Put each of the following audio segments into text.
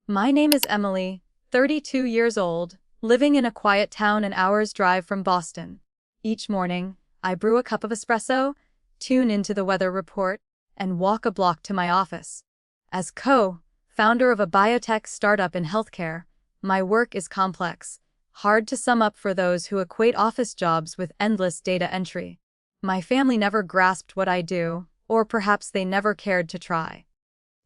My name is Emily, 32 years old, living in a quiet town an hour's drive from Boston. Each morning, I brew a cup of espresso, tune into the weather report, and walk a block to my office. As co-founder of a biotech startup in healthcare, my work is complex, hard to sum up for those who equate office jobs with endless data entry. My family never grasped what I do, or perhaps they never cared to try.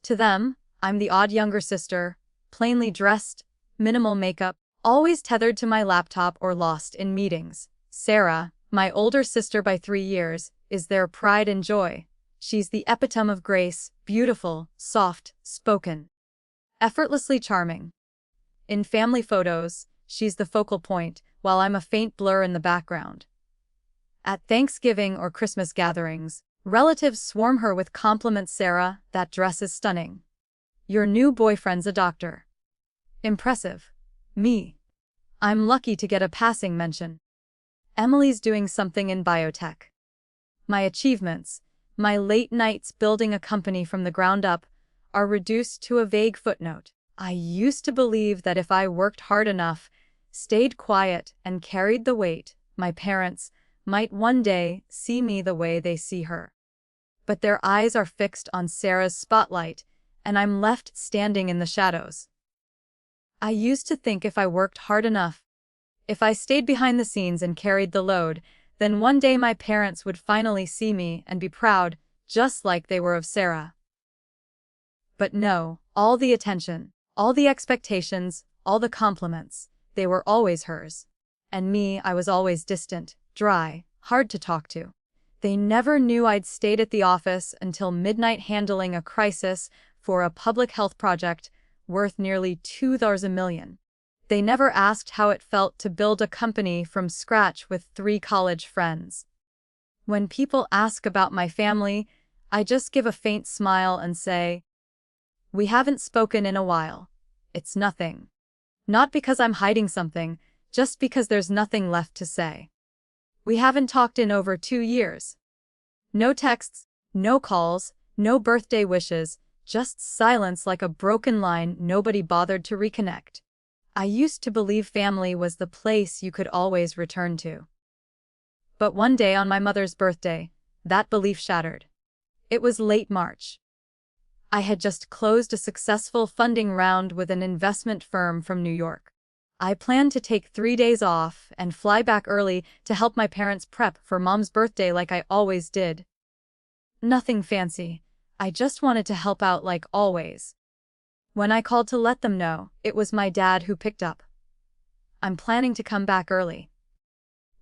To them, I'm the odd younger sister, plainly dressed, minimal makeup, always tethered to my laptop or lost in meetings. Sarah, my older sister by 3 years, is their pride and joy. She's the epitome of grace, beautiful, soft-spoken, effortlessly charming. In family photos, she's the focal point, while I'm a faint blur in the background. At Thanksgiving or Christmas gatherings, relatives swarm her with compliments. Sarah, that dress is stunning. Your new boyfriend's a doctor. Impressive. Me. I'm lucky to get a passing mention. Emily's doing something in biotech. My achievements, my late nights building a company from the ground up, are reduced to a vague footnote. I used to believe that if I worked hard enough, stayed quiet, and carried the weight, my parents might one day see me the way they see her. But their eyes are fixed on Sarah's spotlight, and I'm left standing in the shadows. I used to think if I worked hard enough, if I stayed behind the scenes and carried the load, then one day my parents would finally see me and be proud, just like they were of Sarah. But no, all the attention, all the expectations, all the compliments, they were always hers. And me, I was always distant, dry, hard to talk to. They never knew I'd stayed at the office until midnight handling a crisis for a public health project worth nearly $2 million. They never asked how it felt to build a company from scratch with 3 college friends. When people ask about my family, I just give a faint smile and say, "We haven't spoken in a while. It's nothing." Not because I'm hiding something, just because there's nothing left to say. We haven't talked in over 2 years. No texts, no calls, no birthday wishes, just silence like a broken line nobody bothered to reconnect. I used to believe family was the place you could always return to. But one day on my mother's birthday, that belief shattered. It was late March. I had just closed a successful funding round with an investment firm from New York. I planned to take 3 days off and fly back early to help my parents prep for Mom's birthday like I always did. Nothing fancy. I just wanted to help out like always. When I called to let them know, it was my dad who picked up. "I'm planning to come back early.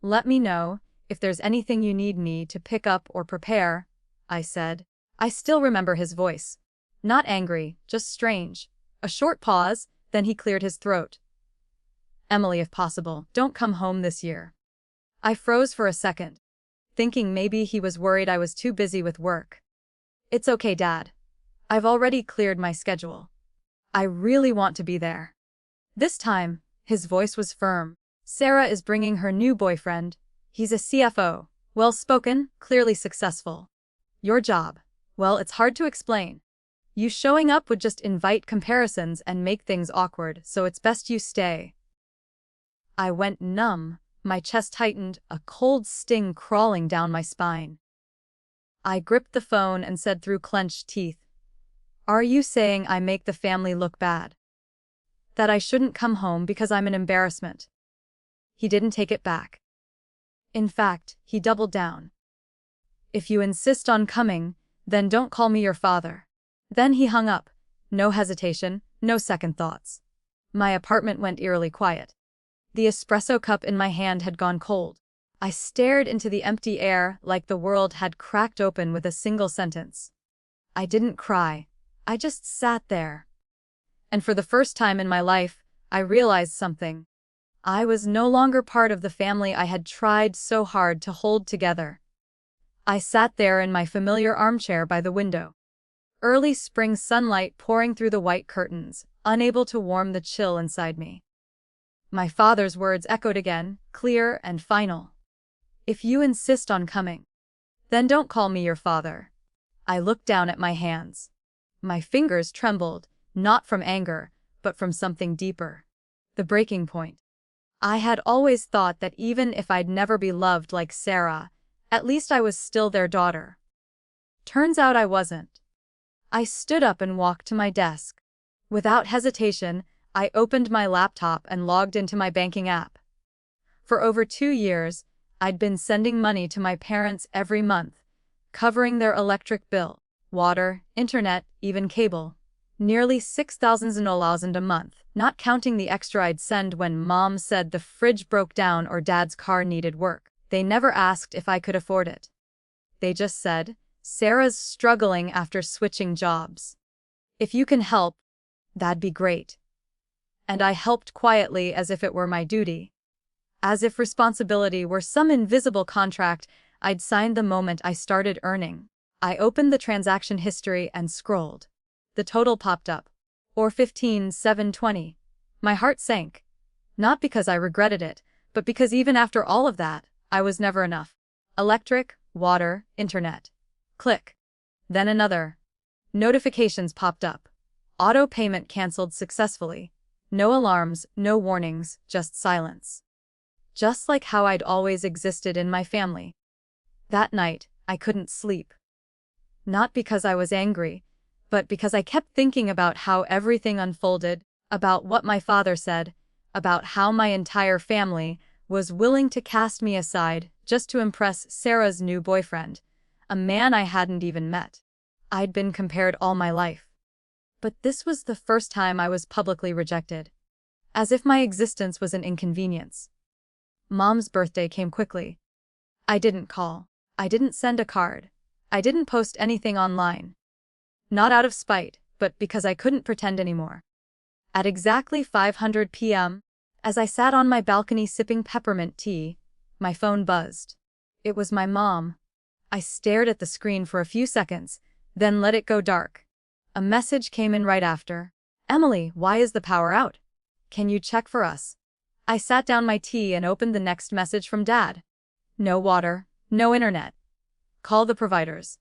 Let me know if there's anything you need me to pick up or prepare," I said. I still remember his voice. Not angry, just strange. A short pause, then he cleared his throat. "Emily, if possible, don't come home this year." I froze for a second, thinking maybe he was worried I was too busy with work. "It's okay, Dad. I've already cleared my schedule. I really want to be there." This time, his voice was firm. "Sarah is bringing her new boyfriend. He's a CFO, well-spoken, clearly successful. Your job, well, it's hard to explain. You showing up would just invite comparisons and make things awkward, so it's best you stay." I went numb, my chest tightened, a cold sting crawling down my spine. I gripped the phone and said through clenched teeth, "Are you saying I make the family look bad? That I shouldn't come home because I'm an embarrassment?" He didn't take it back. In fact, he doubled down. "If you insist on coming, then don't call me your father." Then he hung up. No hesitation, no second thoughts. My apartment went eerily quiet. The espresso cup in my hand had gone cold. I stared into the empty air like the world had cracked open with a single sentence. I didn't cry. I just sat there. And for the first time in my life, I realized something. I was no longer part of the family I had tried so hard to hold together. I sat there in my familiar armchair by the window. Early spring sunlight pouring through the white curtains, unable to warm the chill inside me. My father's words echoed again, clear and final. "If you insist on coming, then don't call me your father." I looked down at my hands. My fingers trembled, not from anger, but from something deeper. The breaking point. I had always thought that even if I'd never be loved like Sarah, at least I was still their daughter. Turns out I wasn't. I stood up and walked to my desk. Without hesitation, I opened my laptop and logged into my banking app. For over 2 years, I'd been sending money to my parents every month, covering their electric bill, water, internet, even cable. Nearly $6,000 a month, not counting the extra I'd send when Mom said the fridge broke down or Dad's car needed work. They never asked if I could afford it. They just said, "Sarah's struggling after switching jobs. If you can help, that'd be great." And I helped quietly as if it were my duty. As if responsibility were some invisible contract I'd signed the moment I started earning. I opened the transaction history and scrolled. The total popped up. Or 15,720. My heart sank. Not because I regretted it, but because even after all of that, I was never enough. Electric, water, internet. Click. Then another. Notifications popped up. Auto payment canceled successfully. No alarms, no warnings, just silence. Just like how I'd always existed in my family. That night, I couldn't sleep. Not because I was angry, but because I kept thinking about how everything unfolded, about what my father said, about how my entire family was willing to cast me aside just to impress Sarah's new boyfriend, a man I hadn't even met. I'd been compared all my life. But this was the first time I was publicly rejected. As if my existence was an inconvenience. Mom's birthday came quickly. I didn't call. I didn't send a card. I didn't post anything online. Not out of spite, but because I couldn't pretend anymore. At exactly 5:00 p.m., as I sat on my balcony sipping peppermint tea, my phone buzzed. It was my mom. I stared at the screen for a few seconds, then let it go dark. A message came in right after. "Emily, why is the power out? Can you check for us?" I sat down my tea and opened the next message from Dad. "No water, no internet. Call the providers.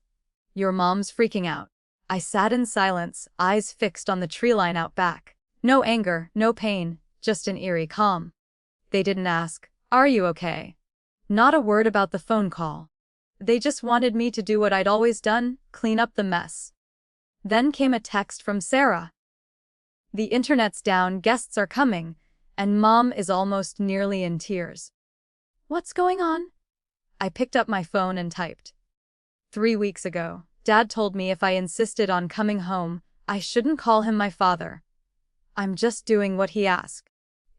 Your mom's freaking out." I sat in silence, eyes fixed on the tree line out back. No anger, no pain, just an eerie calm. They didn't ask, "Are you okay?" Not a word about the phone call. They just wanted me to do what I'd always done, clean up the mess. Then came a text from Sarah. "The internet's down, guests are coming, and Mom is almost nearly in tears." What's going on? I picked up my phone and typed. 3 weeks ago, Dad told me if I insisted on coming home, I shouldn't call him my father. I'm just doing what he asked.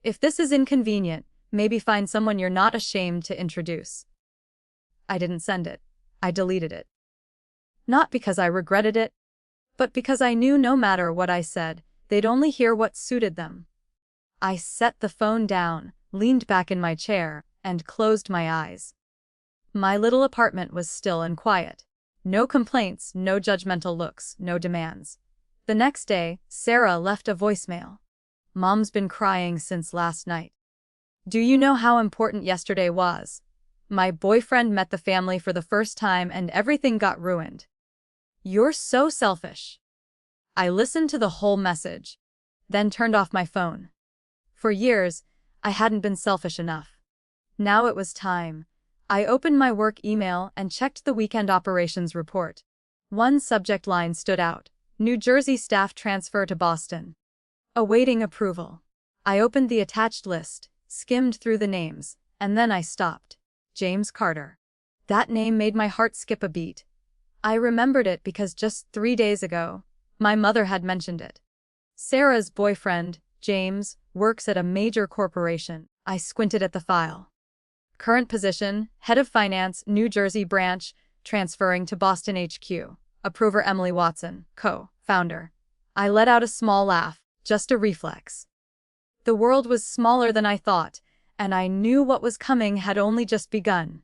If this is inconvenient, maybe find someone you're not ashamed to introduce. I didn't send it. I deleted it. Not because I regretted it, but because I knew no matter what I said, they'd only hear what suited them. I set the phone down, leaned back in my chair, and closed my eyes. My little apartment was still and quiet. No complaints, no judgmental looks, no demands. The next day, Sarah left a voicemail. "Mom's been crying since last night. Do you know how important yesterday was? My boyfriend met the family for the first time and everything got ruined. You're so selfish." I listened to the whole message, then turned off my phone. For years, I hadn't been selfish enough. Now it was time. I opened my work email and checked the weekend operations report. One subject line stood out: New Jersey staff transfer to Boston. Awaiting approval. I opened the attached list, skimmed through the names, and then I stopped. James Carter. That name made my heart skip a beat. I remembered it because just 3 days ago, my mother had mentioned it. Sarah's boyfriend, James, works at a major corporation. I squinted at the file. Current position, Head of Finance, New Jersey Branch, transferring to Boston HQ. Approver Emily Watson, co-founder. I let out a small laugh, just a reflex. The world was smaller than I thought, and I knew what was coming had only just begun.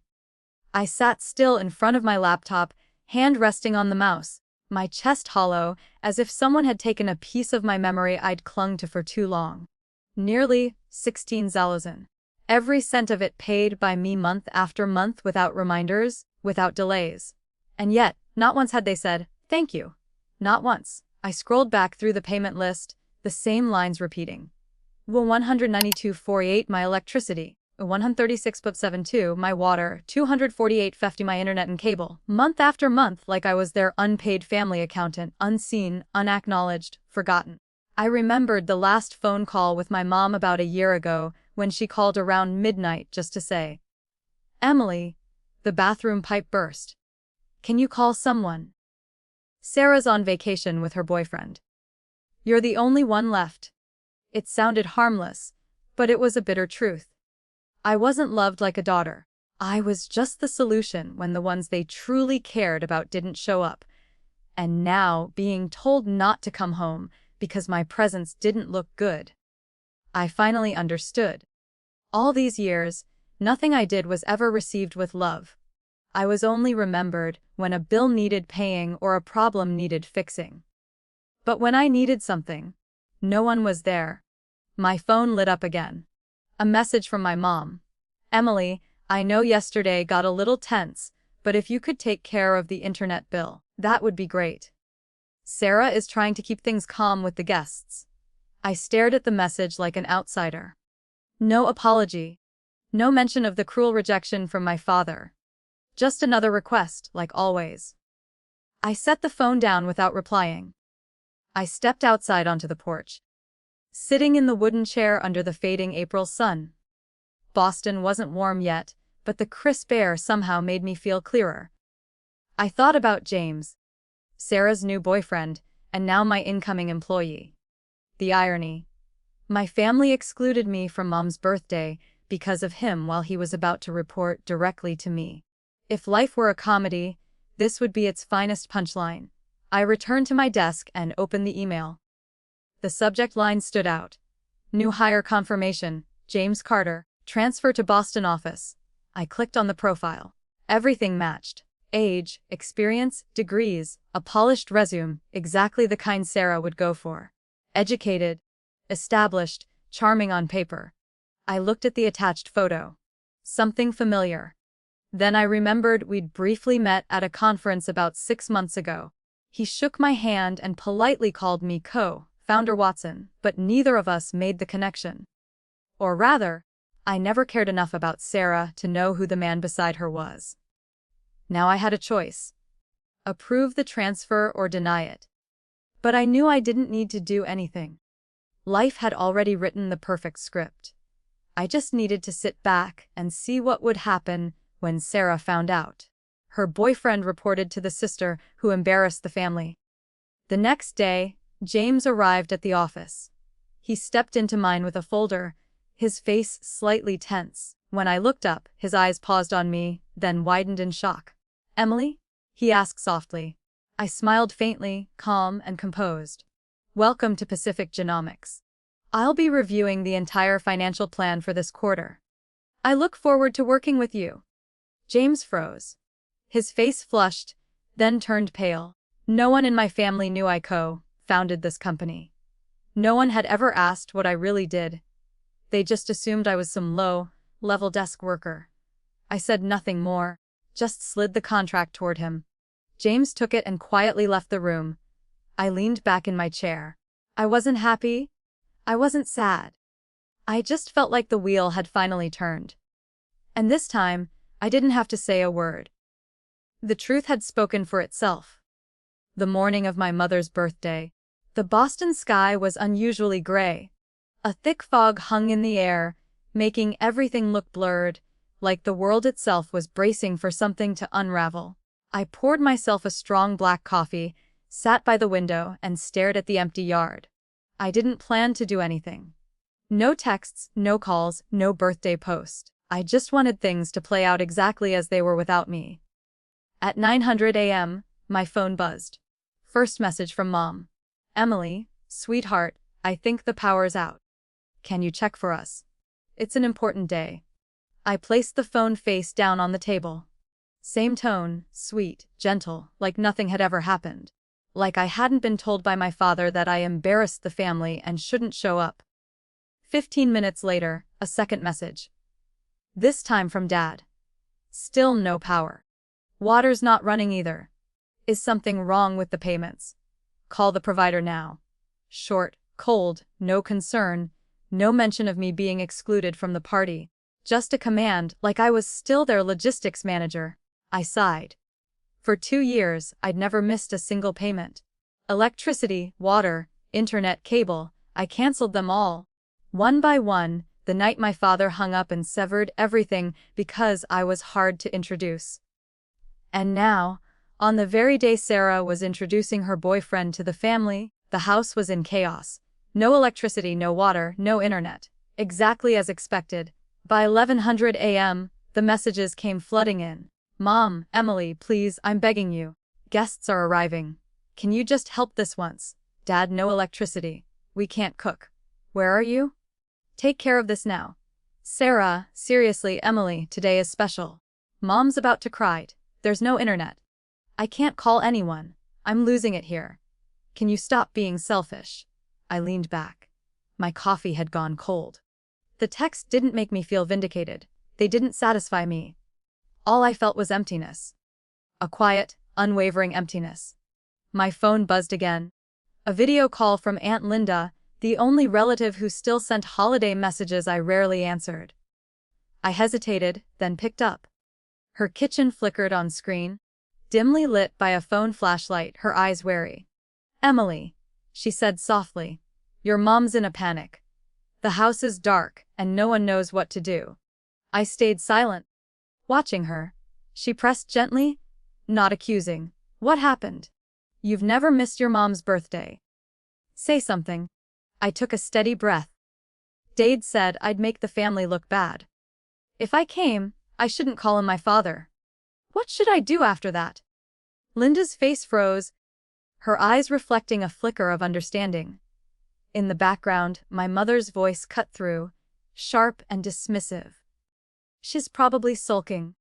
I sat still in front of my laptop, hand resting on the mouse, my chest hollow, as if someone had taken a piece of my memory I'd clung to for too long. Nearly 16,000. Every cent of it paid by me month after month without reminders, without delays. And yet, not once had they said, "Thank you." Not once. I scrolled back through the payment list, The same lines repeating. 192.48 my electricity, 136.72 my water, 248.50 my internet and cable. Month after month, like I was their unpaid family accountant, unseen, unacknowledged, forgotten. I remembered the last phone call with my mom about a year ago when she called around midnight just to say, "Emily, the bathroom pipe burst. Can you call someone? Sarah's on vacation with her boyfriend. You're the only one left." It sounded harmless, but it was a bitter truth. I wasn't loved like a daughter. I was just the solution when the ones they truly cared about didn't show up. And now, being told not to come home because my presence didn't look good. I finally understood. All these years, nothing I did was ever received with love. I was only remembered when a bill needed paying or a problem needed fixing. But when I needed something, no one was there. My phone lit up again. A message from my mom. "Emily, I know yesterday got a little tense, but if you could take care of the internet bill, that would be great. Sarah is trying to keep things calm with the guests." I stared at the message like an outsider. No apology. No mention of the cruel rejection from my father. Just another request, like always. I set the phone down without replying. I stepped outside onto the porch. Sitting in the wooden chair under the fading April sun. Boston wasn't warm yet, but the crisp air somehow made me feel clearer. I thought about James, Sarah's new boyfriend, and now my incoming employee. The irony. My family excluded me from Mom's birthday because of him while he was about to report directly to me. If life were a comedy, this would be its finest punchline. I returned to my desk and opened the email. The subject line stood out. New hire confirmation, James Carter, transfer to Boston office. I clicked on the profile. Everything matched. Age, experience, degrees, a polished resume, exactly the kind Sarah would go for. Educated, established, charming on paper. I looked at the attached photo. Something familiar. Then I remembered we'd briefly met at a conference about 6 months ago. He shook my hand and politely called me co-founder Watson, but neither of us made the connection. Or rather, I never cared enough about Sarah to know who the man beside her was. Now I had a choice. Approve the transfer or deny it. But I knew I didn't need to do anything. Life had already written the perfect script. I just needed to sit back and see what would happen when Sarah found out. Her boyfriend reported to the sister who embarrassed the family. The next day, James arrived at the office. He stepped into mine with a folder, his face slightly tense. When I looked up, his eyes paused on me, then widened in shock. "Emily?" he asked softly. I smiled faintly, calm and composed. "Welcome to Pacific Genomics. I'll be reviewing the entire financial plan for this quarter. I look forward to working with you." James froze. His face flushed, then turned pale. No one in my family knew I co-founded this company. No one had ever asked what I really did. They just assumed I was some low-level desk worker. I said nothing more, just slid the contract toward him. James took it and quietly left the room. I leaned back in my chair. I wasn't happy. I wasn't sad. I just felt like the wheel had finally turned. And this time, I didn't have to say a word. The truth had spoken for itself. The morning of my mother's birthday, the Boston sky was unusually gray. A thick fog hung in the air, making everything look blurred, like the world itself was bracing for something to unravel. I poured myself a strong black coffee, sat by the window, and stared at the empty yard. I didn't plan to do anything. No texts, no calls, no birthday post. I just wanted things to play out exactly as they were without me. At 9:00 a.m., my phone buzzed. First message from Mom. "Emily, sweetheart, I think the power's out. Can you check for us? It's an important day." I placed the phone face down on the table. Same tone, sweet, gentle, like nothing had ever happened. Like I hadn't been told by my father that I embarrassed the family and shouldn't show up. 15 minutes later, a second message. This time from Dad. Still no power. Water's not running either. Is something wrong with the payments? Call the provider now. Short, Cold, no concern, no mention of me being excluded from the party. Just a command, like I was still their logistics manager. I sighed. For 2 years, I'd never missed a single payment. Electricity, water, internet, cable, I canceled them all. One by one, the night my father hung up and severed everything because I was hard to introduce. And now, on the very day Sarah was introducing her boyfriend to the family, the house was in chaos. No electricity, no water, no internet. Exactly as expected. By 1100 a.m., the messages came flooding in. Mom, Emily, please, I'm begging you. Guests are arriving. Can you just help this once? Dad, no electricity. We can't cook. Where are you? Take care of this now. Sarah, seriously, Emily, today is special. Mom's about to cry. There's no internet. I can't call anyone. I'm losing it here. Can you stop being selfish? I leaned back. My coffee had gone cold. The text didn't make me feel vindicated. They didn't satisfy me. All I felt was emptiness. A quiet, unwavering emptiness. My phone buzzed again. A video call from Aunt Linda, the only relative who still sent holiday messages I rarely answered. I hesitated, then picked up. Her kitchen flickered on screen, dimly lit by a phone flashlight, her eyes wary. Emily, she said softly, your mom's in a panic. The house is dark, and no one knows what to do. I stayed silent, watching her. She pressed gently, not accusing. What happened? You've never missed your mom's birthday. Say something. I took a steady breath. Dade said I'd make the family look bad. If I came, I shouldn't call him my father. What should I do after that? Linda's face froze, her eyes reflecting a flicker of understanding. In the background, my mother's voice cut through, sharp and dismissive. She's probably sulking.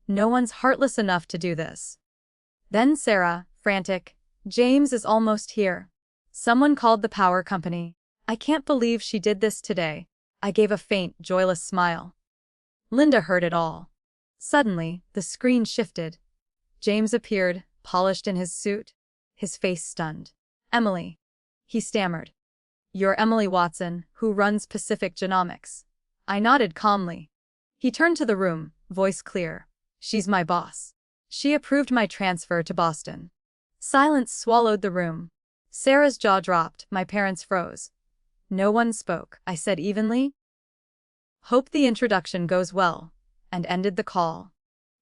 No one's heartless enough to do this. Then Sarah, frantic, James is almost here. Someone called the power company. I can't believe she did this today. I gave a faint, joyless smile. Linda heard it all. Suddenly, the screen shifted. James appeared, polished in his suit, his face stunned. Emily. He stammered. You're Emily Watson, who runs Pacific Genomics. I nodded calmly. He turned to the room, voice clear. She's my boss. She approved my transfer to Boston. Silence swallowed the room. Sarah's jaw dropped, my parents froze. No one spoke, I said evenly. Hope the introduction goes well, and ended the call.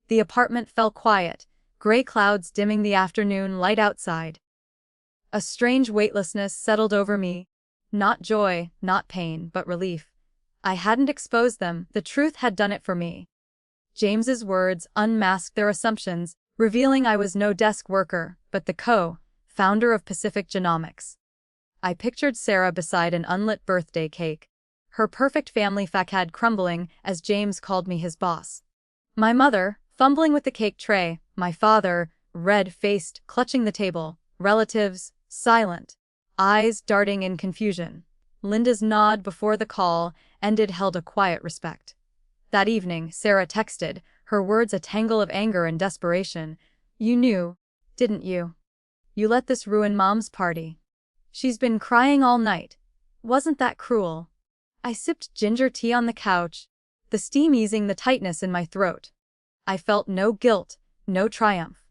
The apartment fell quiet, gray clouds dimming the afternoon light outside. A strange weightlessness settled over me. Not joy, not pain, but relief. I hadn't exposed them, the truth had done it for me. James's words unmasked their assumptions, revealing I was no desk worker, but the co-founder of Pacific Genomics. I pictured Sarah beside an unlit birthday cake, her perfect family facade crumbling as James called me his boss. My mother, fumbling with the cake tray, my father, red-faced, clutching the table, relatives, silent, eyes darting in confusion. Linda's nod before the call ended held a quiet respect. That evening, Sarah texted, her words a tangle of anger and desperation. You knew, didn't you? You let this ruin Mom's party. She's been crying all night. Wasn't that cruel? I sipped ginger tea on the couch, the steam easing the tightness in my throat. I felt no guilt, no triumph.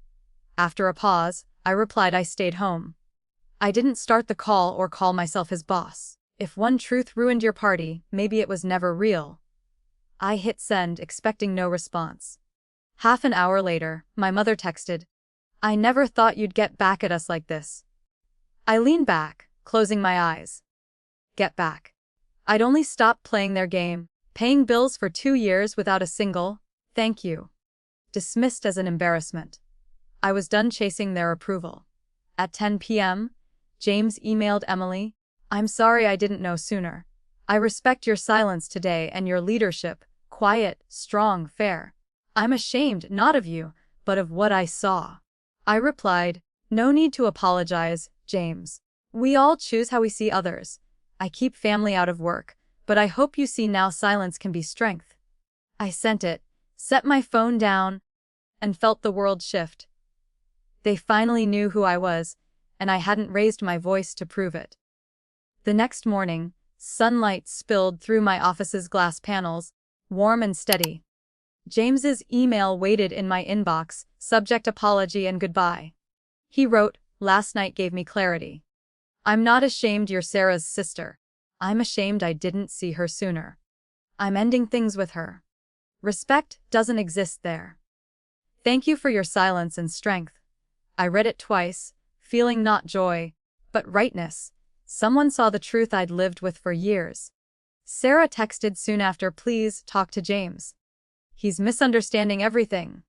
After a pause, I replied I stayed home. I didn't start the call or call myself his boss. If one truth ruined your party, maybe it was never real. I hit send, expecting no response. Half an hour later, my mother texted, I never thought you'd get back at us like this. I leaned back, closing my eyes. Get back. I'd only stopped playing their game, paying bills for 2 years without a single thank you. Dismissed as an embarrassment. I was done chasing their approval. At 10 p.m., James emailed Emily, I'm sorry I didn't know sooner. I respect your silence today and your leadership, quiet, strong, fair. I'm ashamed not of you, but of what I saw. I replied, no need to apologize, James. We all choose how we see others. I keep family out of work, but I hope you see now silence can be strength. I sent it, set my phone down, and felt the world shift. They finally knew who I was, and I hadn't raised my voice to prove it. The next morning, sunlight spilled through my office's glass panels, warm and steady. James's email waited in my inbox, subject apology and goodbye. He wrote, "Last night gave me clarity. I'm not ashamed you're Sarah's sister. I'm ashamed I didn't see her sooner. I'm ending things with her. Respect doesn't exist there. Thank you for your silence and strength." I read it twice, feeling not joy, but rightness. Someone saw the truth I'd lived with for years. Sarah texted soon after, "Please talk to James. He's misunderstanding everything."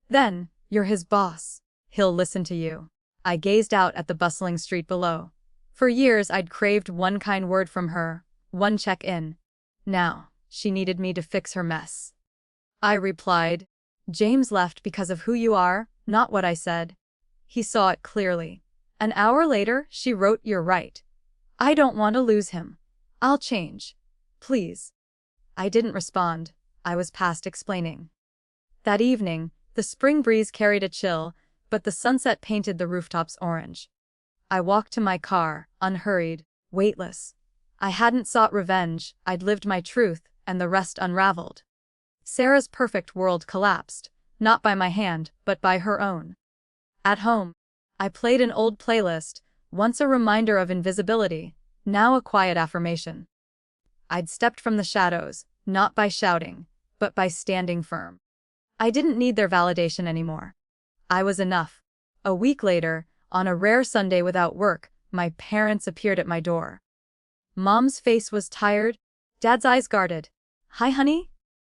Then, "You're his boss. He'll listen to you." I gazed out at the bustling street below. For years I'd craved one kind word from her, one check-in. Now, she needed me to fix her mess. I replied, "James left because of who you are, not what I said." He saw it clearly. An hour later, she wrote, "You're right. I don't want to lose him. I'll change. Please." I didn't respond. I was past explaining. That evening, the spring breeze carried a chill, but the sunset painted the rooftops orange. I walked to my car, unhurried, weightless. I hadn't sought revenge, I'd lived my truth, and the rest unraveled. Sarah's perfect world collapsed, not by my hand, but by her own. At home, I played an old playlist, once a reminder of invisibility, now a quiet affirmation. I'd stepped from the shadows, not by shouting, but by standing firm. I didn't need their validation anymore. I was enough. A week later, on a rare Sunday without work, my parents appeared at my door. Mom's face was tired, Dad's eyes guarded. "Hi, honey?"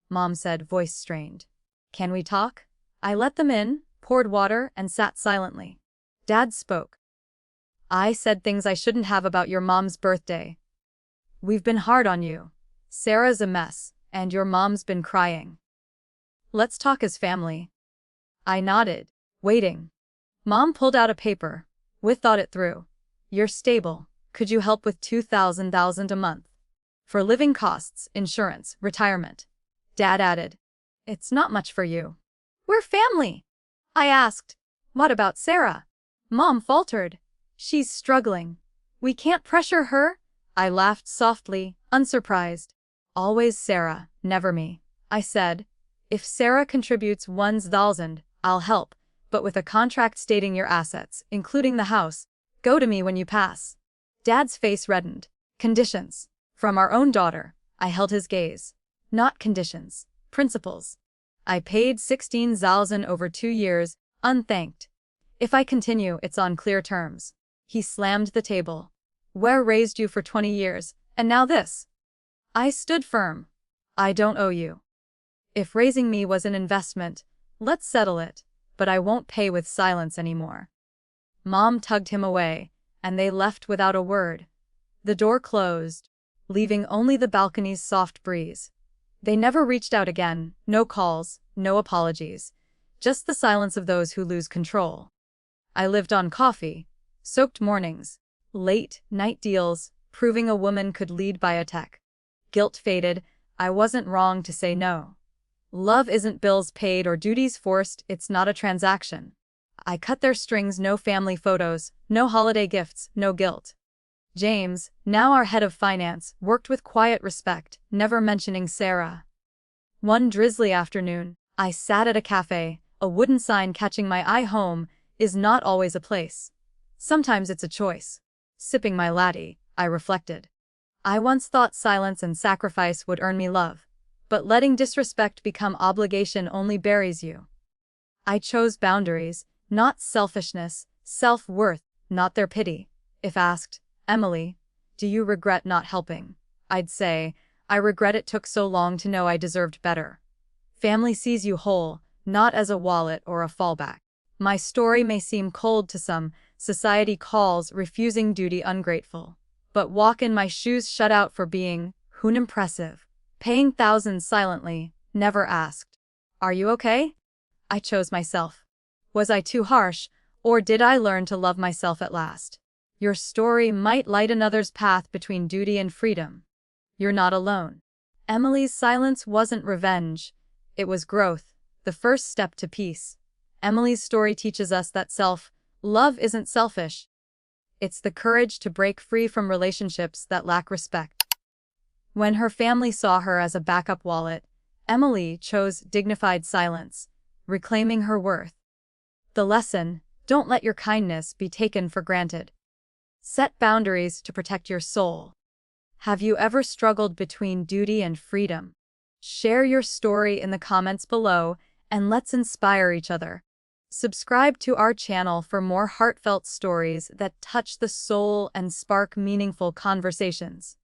Mom said, voice strained. "Can we talk?" I let them in, poured water, and sat silently. Dad spoke. "I said things I shouldn't have about your mom's birthday. We've been hard on you. Sarah's a mess, and your mom's been crying. Let's talk as family." I nodded, waiting. Mom pulled out a paper. "We thought it through. You're stable. Could you help with $2,000 a month? For living costs, insurance, retirement." Dad added, "It's not much for you." "We're family." I asked, "What about Sarah?" Mom faltered. "She's struggling. We can't pressure her." I laughed softly, unsurprised. "Always Sarah, never me," I said. "If Sarah contributes $1,000, I'll help, but with a contract stating your assets, including the house, go to me when you pass." Dad's face reddened. "Conditions. From our own daughter." I held his gaze. "Not conditions. Principles." I paid $16,000 over 2 years, unthanked. "If I continue, it's on clear terms." He slammed the table. "Where raised you for 20 years, and now this." I stood firm. "I don't owe you. If raising me was an investment, let's settle it, but I won't pay with silence anymore." Mom tugged him away, and they left without a word. The door closed, leaving only the balcony's soft breeze. They never reached out again, no calls, no apologies, just the silence of those who lose control. I lived on coffee, soaked mornings, late night deals, proving a woman could lead biotech. Guilt faded, I wasn't wrong to say no. Love isn't bills paid or duties forced, it's not a transaction. I cut their strings, no family photos, no holiday gifts, no guilt. James, now our head of finance, worked with quiet respect, never mentioning Sarah. One drizzly afternoon, I sat at a cafe, a wooden sign catching my eye. "Home is not always a place. Sometimes it's a choice." Sipping my latte, I reflected. I once thought silence and sacrifice would earn me love, but letting disrespect become obligation only buries you. I chose boundaries, not selfishness, self-worth, not their pity. If asked, "Emily, do you regret not helping?" I'd say, "I regret it took so long to know I deserved better." Family sees you whole, not as a wallet or a fallback. My story may seem cold to some, society calls refusing duty ungrateful. But walk in my shoes, shut out for being unimpressive, paying thousands silently, never asked, "Are you okay?" I chose myself. Was I too harsh, or did I learn to love myself at last? Your story might light another's path between duty and freedom. You're not alone. Emily's silence wasn't revenge. It was growth, the first step to peace. Emily's story teaches us that self-love isn't selfish. It's the courage to break free from relationships that lack respect. When her family saw her as a backup wallet, Emily chose dignified silence, reclaiming her worth. The lesson: don't let your kindness be taken for granted. Set boundaries to protect your soul. Have you ever struggled between duty and freedom? Share your story in the comments below, and let's inspire each other. Subscribe to our channel for more heartfelt stories that touch the soul and spark meaningful conversations.